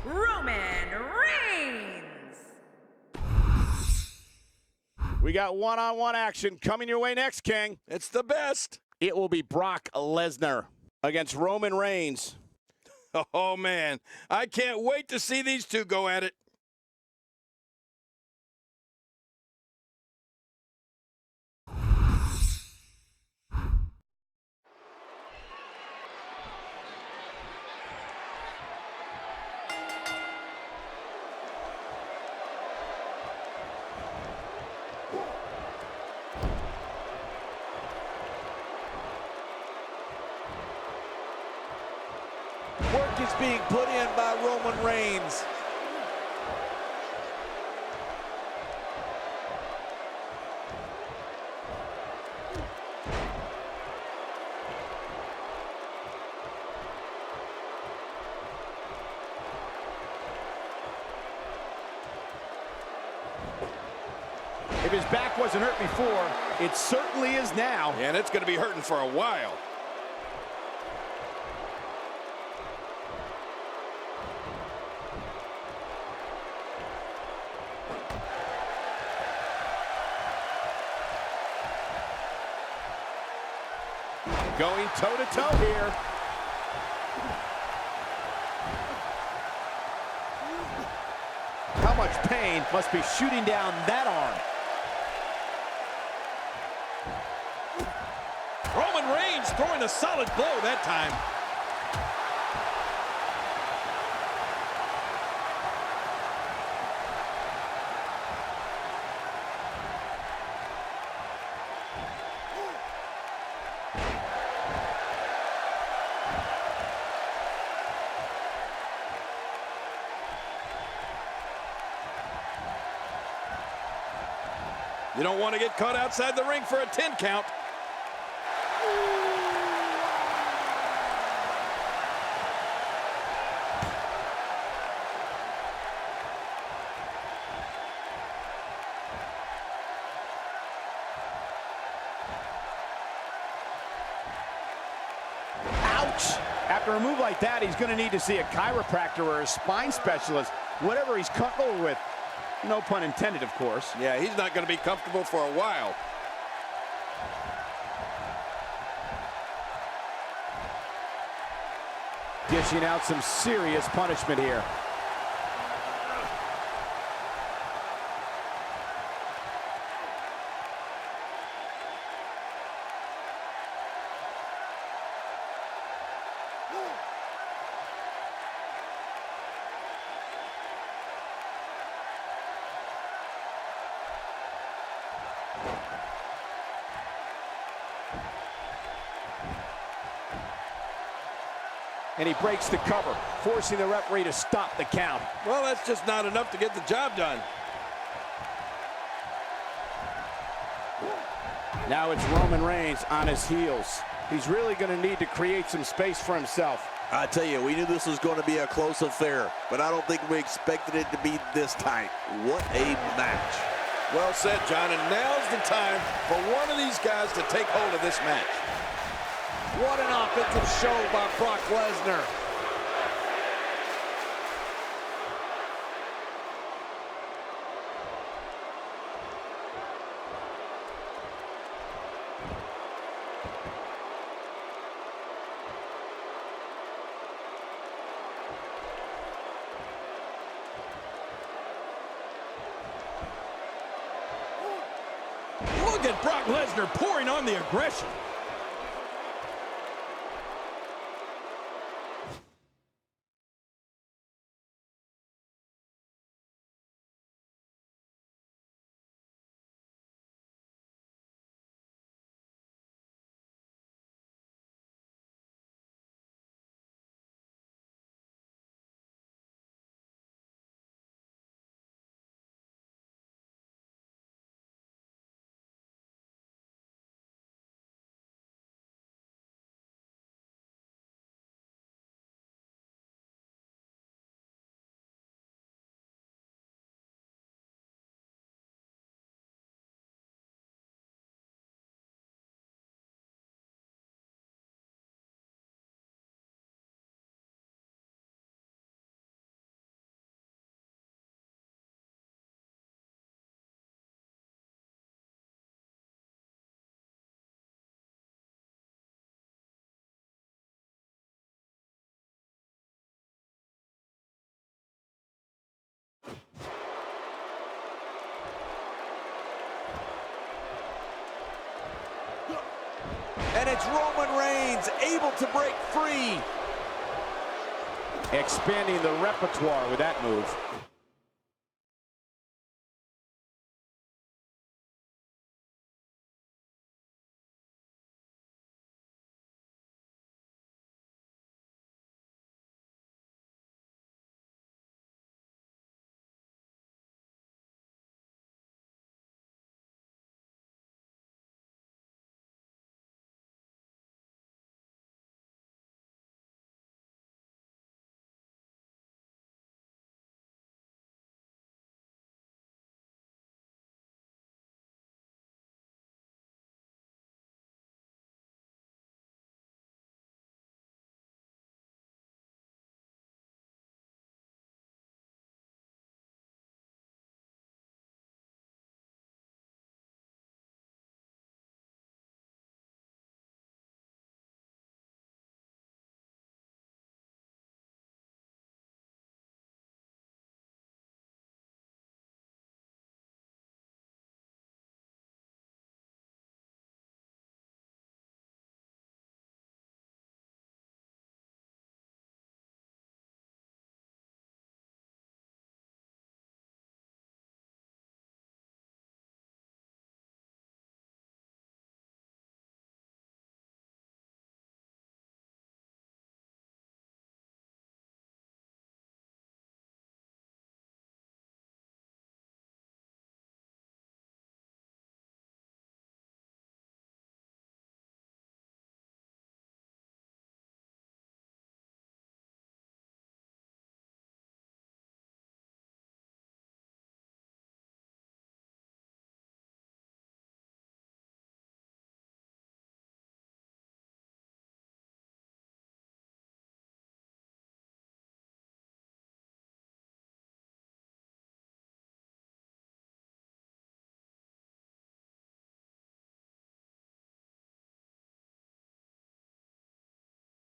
Roman Reigns. We got one-on-one action coming your way next, King. It's the best. It will be Brock Lesnar against Roman Reigns. Oh, man. I can't wait to see these two go at it. Work is being put in by Roman Reigns. If his back wasn't hurt before, it certainly is now. And it's going to be hurting for a while. Going toe-to-toe here. How much pain must be shooting down that arm? Roman Reigns throwing a solid blow that time. You don't want to get caught outside the ring for a 10 count. Ouch! After a move like that, he's going to need to see a chiropractor or a spine specialist, whatever he's comfortable with. No pun intended, of course. Yeah, he's not going to be comfortable for a while. Dishing out some serious punishment here. And he breaks the cover, forcing the referee to stop the count. Well, that's just not enough to get the job done. Now it's Roman Reigns on his heels. He's really going to need to create some space for himself. I tell you, we knew this was going to be a close affair, but I don't think we expected it to be this tight. What a match. Well said, John, and now's the time for one of these guys to take hold of this match. What an offensive show by Brock Lesnar. Look at Brock Lesnar pouring on the aggression. And it's Roman Reigns able to break free. Expanding the repertoire with that move.